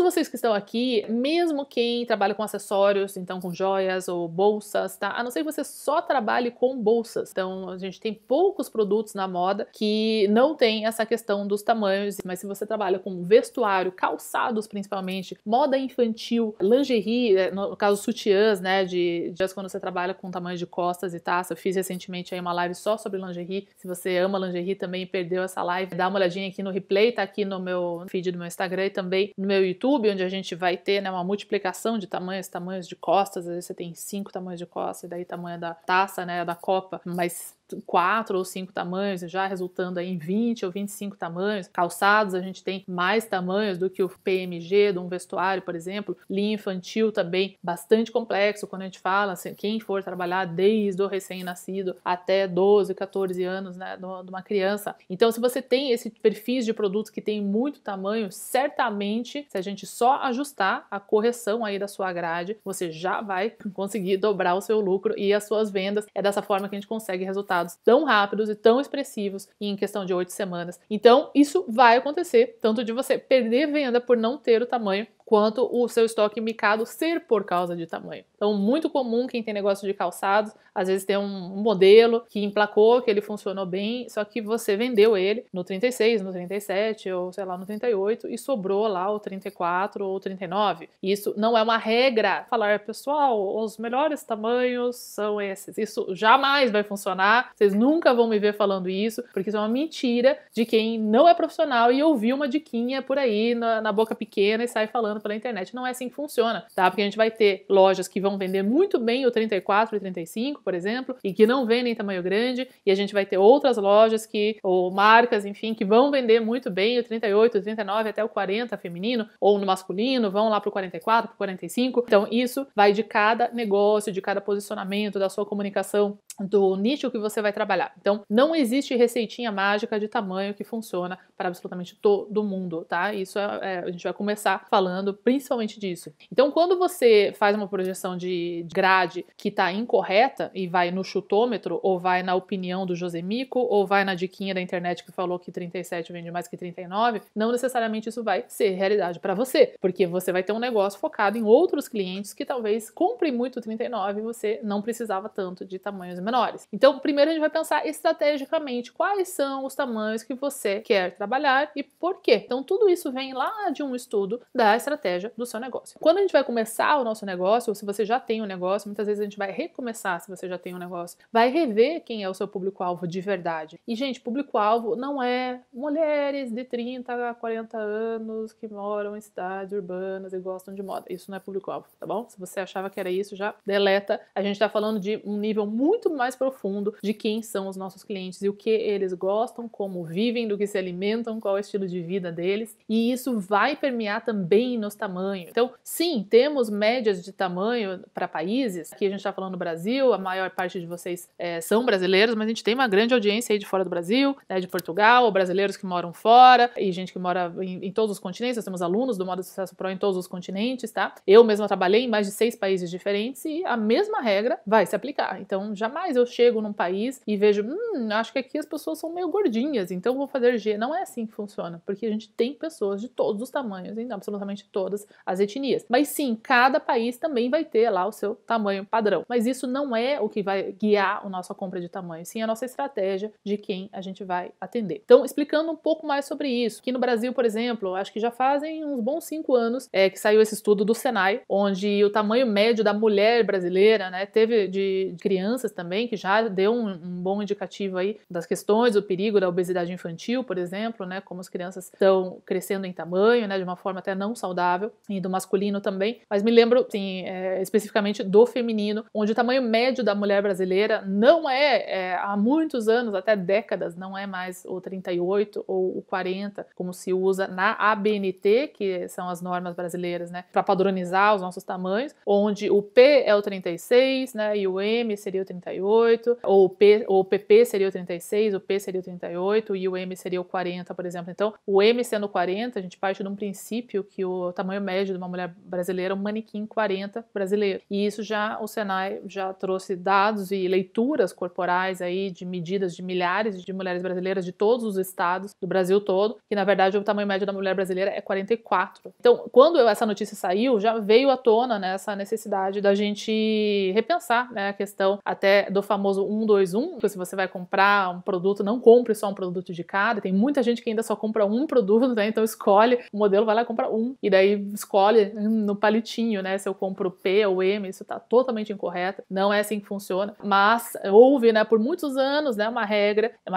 vocês que estão aqui, mesmo quem trabalha com acessórios, então com joias ou bolsas, tá? A não ser que você só trabalhe com bolsas. Então a gente tem poucos produtos na moda que não tem essa questão dos tamanhos, mas se você trabalha com vestuário, calçados principalmente, moda infantil, lingerie, no caso sutiãs, né, de quando você trabalha com tamanho de costas e taça. Eu fiz recentemente aí uma live só sobre lingerie. Se você ama lingerie também e perdeu essa live, dá uma olhadinha aqui no replay, tá aqui no meu feed do meu Instagram e também no meu YouTube, onde a gente vai ter, né, uma multiplicação de tamanhos de costas. Às vezes você tem 5 tamanhos de costas, e daí tamanho da taça, né, da copa, mas 4 ou 5 tamanhos, já resultando aí em 20 ou 25 tamanhos. Calçados, a gente tem mais tamanhos do que o PMG de um vestuário, por exemplo. Linha infantil também, bastante complexo quando a gente fala, assim, quem for trabalhar desde o recém-nascido até 12, 14 anos, né, de uma criança. Então, se você tem esse perfil de produtos que tem muito tamanho, certamente, se a gente só ajustar a correção aí da sua grade, você já vai conseguir dobrar o seu lucro e as suas vendas. É dessa forma que a gente consegue resultados tão rápidos e tão expressivos em questão de 8 semanas. Então, isso vai acontecer, tanto de você perder venda por não ter o tamanho, quanto o seu estoque micado ser por causa de tamanho. Então, muito comum quem tem negócio de calçados, às vezes tem um modelo que emplacou, que ele funcionou bem, só que você vendeu ele no 36, no 37 ou sei lá, no 38 e sobrou lá o 34 ou 39. Isso não é uma regra. Falar, pessoal, os melhores tamanhos são esses. Isso jamais vai funcionar. Vocês nunca vão me ver falando isso, porque isso é uma mentira de quem não é profissional e ouviu uma diquinha por aí na boca pequena e sai falando pela internet. Não é assim que funciona, tá? Porque a gente vai ter lojas que vão vender muito bem o 34 e 35, por exemplo, e que não vendem tamanho grande, e a gente vai ter outras lojas ou marcas, enfim, que vão vender muito bem o 38, o 39 até o 40 feminino, ou no masculino, vão lá pro 44, pro 45. Então isso vai de cada negócio, de cada posicionamento, da sua comunicação, do nicho que você vai trabalhar. Então, não existe receitinha mágica de tamanho que funciona para absolutamente todo mundo, tá? Isso a gente vai começar falando principalmente disso. Então, quando você faz uma projeção de grade que está incorreta e vai no chutômetro, ou vai na opinião do Josemico, ou vai na diquinha da internet que falou que 37 vende mais que 39, não necessariamente isso vai ser realidade para você, porque você vai ter um negócio focado em outros clientes que talvez comprem muito 39 e você não precisava tanto de tamanhos menores. Então, primeiro a gente vai pensar estrategicamente quais são os tamanhos que você quer trabalhar e por quê. Então, tudo isso vem lá de um estudo da estratégia do seu negócio. Quando a gente vai começar o nosso negócio, ou se você já tem um negócio, muitas vezes a gente vai recomeçar se você já tem um negócio, vai rever quem é o seu público-alvo de verdade. E, gente, público-alvo não é mulheres de 30 a 40 anos que moram em cidades urbanas e gostam de moda. Isso não é público-alvo, tá bom? Se você achava que era isso, já deleta. A gente tá falando de um nível muito mais profundo de quem são os nossos clientes e o que eles gostam, como vivem, do que se alimentam, qual é o estilo de vida deles. E isso vai permear também nos tamanhos. Então, sim, temos médias de tamanho para países. Aqui a gente está falando do Brasil, a maior parte de vocês são brasileiros, mas a gente tem uma grande audiência aí de fora do Brasil, né, de Portugal, ou brasileiros que moram fora, e gente que mora em todos os continentes. Nós temos alunos do Moda Sucesso Pro em todos os continentes, tá? Eu mesma trabalhei em mais de 6 países diferentes e a mesma regra vai se aplicar. Então, jamais eu chego num país e vejo, acho que aqui as pessoas são meio gordinhas, então vou fazer G. Não é assim que funciona, porque a gente tem pessoas de todos os tamanhos, em absolutamente todas as etnias. Mas sim, cada país também vai ter lá o seu tamanho padrão. Mas isso não é o que vai guiar a nossa compra de tamanho, sim a nossa estratégia de quem a gente vai atender. Então, explicando um pouco mais sobre isso. Aqui no Brasil, por exemplo, acho que já fazem uns bons 5 anos que saiu esse estudo do Senai, onde o tamanho médio da mulher brasileira, né, teve de crianças também, que já deu um bom indicativo aí das questões, do perigo da obesidade infantil, por exemplo, né, como as crianças estão crescendo em tamanho, né, de uma forma até não saudável, e do masculino também, mas me lembro, sim, especificamente do feminino, onde o tamanho médio da mulher brasileira não há muitos anos, até décadas, não é mais o 38 ou o 40, como se usa na ABNT, que são as normas brasileiras, né, para padronizar os nossos tamanhos, onde o P é o 36, né, e o M seria o 38, 38, ou o PP seria o 36, o P seria o 38 e o M seria o 40, por exemplo. Então, o M sendo 40, a gente parte de um princípio que o tamanho médio de uma mulher brasileira é um manequim 40 brasileiro. E isso o Senai já trouxe dados e leituras corporais aí de medidas de milhares de mulheres brasileiras de todos os estados do Brasil todo, que na verdade o tamanho médio da mulher brasileira é 44. Então, quando essa notícia saiu, já veio à tona, né, essa necessidade da gente repensar, né, a questão até do famoso 121, que se você vai comprar um produto, não compre só um produto de cada. Tem muita gente que ainda só compra um produto, né? Então escolhe o modelo, vai lá e compra um, e daí escolhe no palitinho, né, se eu compro o P ou o M. Isso tá totalmente incorreto, não é assim que funciona, mas houve, né, por muitos anos, né, uma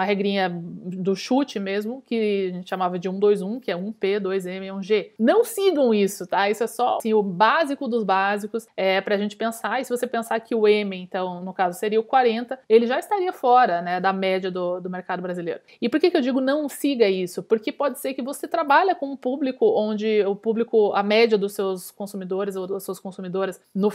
regrinha do chute mesmo, que a gente chamava de 121, que é 1P, 2M e 1G. Não sigam isso, tá? Isso é só assim, o básico dos básicos, pra gente pensar. E se você pensar que o M, então, no caso, seria o 40, ele já estaria fora, né, da média do mercado brasileiro. E por que eu digo não siga isso? Porque pode ser que você trabalha com um público onde o público, a média dos seus consumidores ou das suas consumidoras no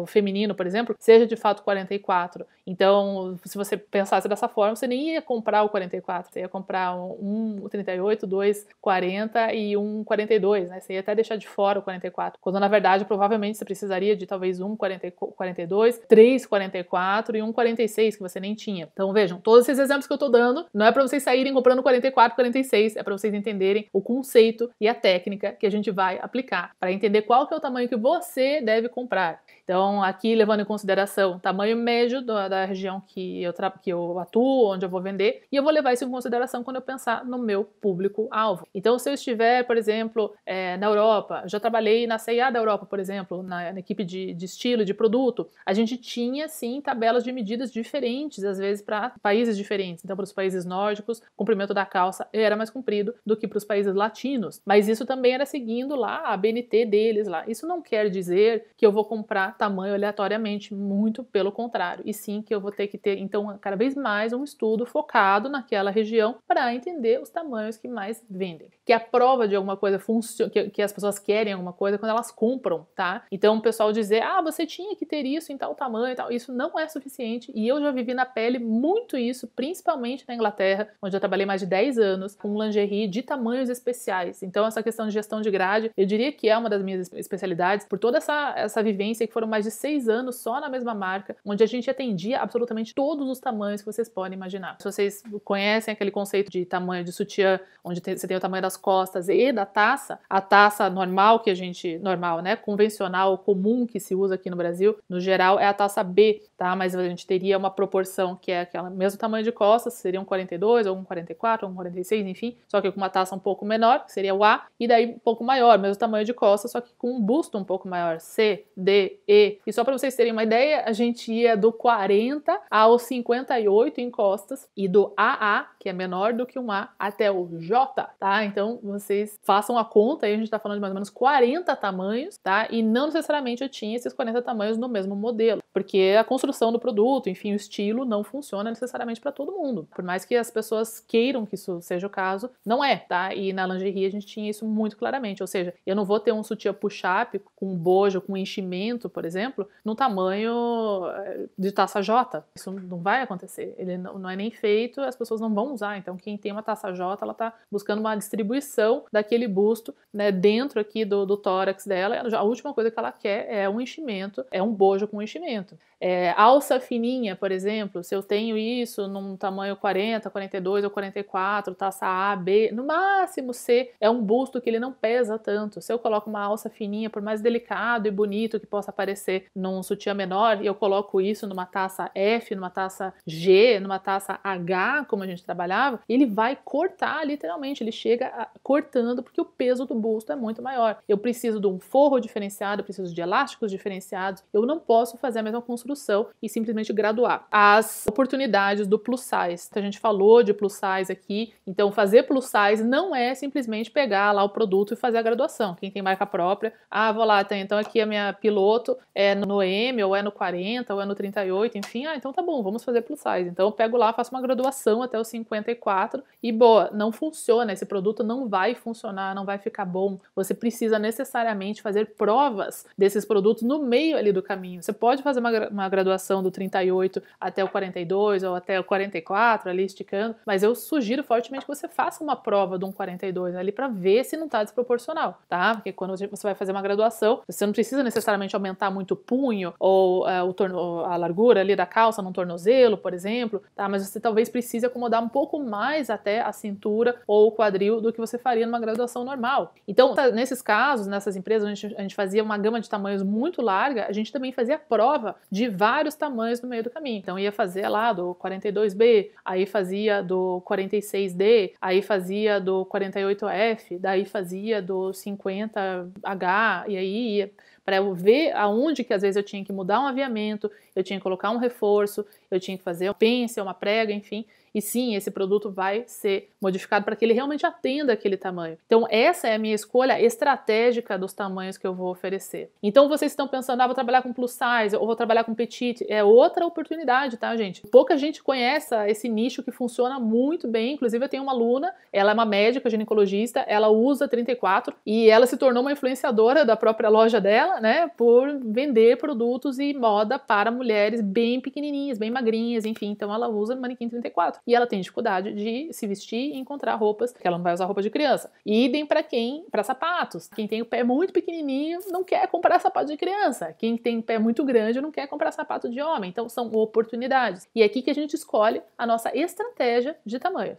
feminino, por exemplo, seja de fato 44. Então, se você pensasse dessa forma, você nem ia comprar o 44, você ia comprar um 38, 2 40 e um 42, né? Você ia até deixar de fora o 44, quando na verdade provavelmente você precisaria de talvez um 42, 3 44 e um 46 que você nem tinha. Então vejam, todos esses exemplos que eu tô dando não é para vocês saírem comprando 44, 46, é para vocês entenderem o conceito e a técnica que a gente vai aplicar para entender qual que é o tamanho que você deve comprar. Então, aqui levando em consideração o tamanho médio da região que eu atuo, onde eu vou vender, e eu vou levar isso em consideração quando eu pensar no meu público-alvo. Então, se eu estiver, por exemplo, na Europa, já trabalhei na C&A da Europa, por exemplo, na equipe de estilo, de produto, a gente tinha, sim, tabelas de medidas diferentes, às vezes para países diferentes. Então, para os países nórdicos, o comprimento da calça era mais comprido do que para os países latinos, mas isso também era seguindo lá a BNT deles lá. Isso não quer dizer que eu vou comprar tamanho aleatoriamente, muito pelo contrário, e sim que eu vou ter que ter, então, cada vez mais um estudo focado naquela região para entender os tamanhos que mais vendem. Que a prova de alguma coisa funciona, que as pessoas querem alguma coisa quando elas compram, tá? Então o pessoal dizer, você tinha que ter isso em tal tamanho e tal, isso não é suficiente, e eu já vivi na pele muito isso, principalmente na Inglaterra, onde eu trabalhei mais de 10 anos com lingerie de tamanhos especiais. Então essa questão de gestão de grade, eu diria que é uma das minhas especialidades, por toda essa vivência que foram mais de 6 anos só na mesma marca, onde a gente atendia absolutamente todos os tamanhos que vocês podem imaginar. Se vocês conhecem aquele conceito de tamanho de sutiã, onde você tem o tamanho das costas e da taça, a taça normal que a gente, normal, né, convencional, comum que se usa aqui no Brasil, no geral é a taça B, tá? Mas a gente teria uma proporção que é aquela mesmo tamanho de costas, seria um 42 ou um 44 ou um 46, enfim, só que com uma taça um pouco menor, que seria o A, e daí um pouco maior, mesmo tamanho de costas, só que com um busto um pouco maior, C, D, E. E só para vocês terem uma ideia, a gente ia do 40 ao 58 em costas e do AA, que é menor do que um A, até o J, tá? Então vocês façam a conta aí, a gente tá falando de mais ou menos 40 tamanhos, tá? E não necessariamente eu tinha esses 40 tamanhos no mesmo modelo, porque a construção do produto, enfim, o estilo não funciona necessariamente para todo mundo. Por mais que as pessoas queiram que isso seja o caso, não é, tá? E na lingerie a gente tinha isso muito claramente, ou seja, eu não vou ter um sutiã push-up com bojo, com enchimento, por exemplo, no tamanho de taça J. Isso não vai acontecer. Ele não é nem feito, as pessoas não vão usar. Então, quem tem uma taça J, ela tá buscando uma distribuição daquele busto, né, dentro aqui do tórax dela. A última coisa que ela quer é um enchimento, é um bojo com enchimento. Alça fininha, por exemplo, se eu tenho isso num tamanho 40, 42 ou 44, taça A, B, no máximo C, é um busto que ele não pesa tanto. Se eu coloco uma alça fininha, por mais delicado e bonito que possa parecer num sutiã menor, e eu coloco isso numa taça F, numa taça G, numa taça H, como a gente trabalhava, ele vai cortar literalmente, ele chega cortando porque o peso do busto é muito maior. Eu preciso de um forro diferenciado, eu preciso de elásticos diferenciados, eu não posso fazer a mesma construção e simplesmente graduar. As oportunidades do plus size, a gente falou de plus size aqui, então fazer plus size não é simplesmente pegar lá o produto e fazer a graduação. Quem tem marca própria, vou lá, então aqui a minha piloto é no M, ou é no 40, ou é no 38, enfim, então tá bom, vamos fazer plus size. Então eu pego lá, faço uma graduação até o 50 54 e boa, não funciona, esse produto não vai funcionar, não vai ficar bom. Você precisa necessariamente fazer provas desses produtos no meio ali do caminho. Você pode fazer uma graduação do 38 até o 42 ou até o 44 ali esticando, mas eu sugiro fortemente que você faça uma prova de um 42 ali para ver se não está desproporcional, tá? Porque quando você vai fazer uma graduação, você não precisa necessariamente aumentar muito o punho ou a largura ali da calça num tornozelo, por exemplo, tá? Mas você talvez precise acomodar um pouco mais até a cintura ou o quadril do que você faria numa graduação normal. Então, nesses casos, nessas empresas, a gente fazia uma gama de tamanhos muito larga, a gente também fazia prova de vários tamanhos no meio do caminho. Então, ia fazer lá do 42B, aí fazia do 46D, aí fazia do 48F, daí fazia do 50H, e aí ia para eu ver aonde que às vezes eu tinha que mudar um aviamento, eu tinha que colocar um reforço, eu tinha que fazer um pence, uma prega, enfim. E sim, esse produto vai ser modificado para que ele realmente atenda aquele tamanho. Então, essa é a minha escolha estratégica dos tamanhos que eu vou oferecer. Então, vocês estão pensando, vou trabalhar com plus size, ou vou trabalhar com petite. É outra oportunidade, tá, gente? Pouca gente conhece esse nicho que funciona muito bem. Inclusive, eu tenho uma aluna, ela é uma médica ginecologista, ela usa 34 e ela se tornou uma influenciadora da própria loja dela, né, por vender produtos e moda para mulheres bem pequenininhas, bem magrinhas, enfim. Então, ela usa manequim 34. E ela tem dificuldade de se vestir e encontrar roupas, porque ela não vai usar roupa de criança. E idem para sapatos. Quem tem o pé muito pequenininho não quer comprar sapato de criança. Quem tem o pé muito grande não quer comprar sapato de homem. Então são oportunidades. E é aqui que a gente escolhe a nossa estratégia de tamanhos.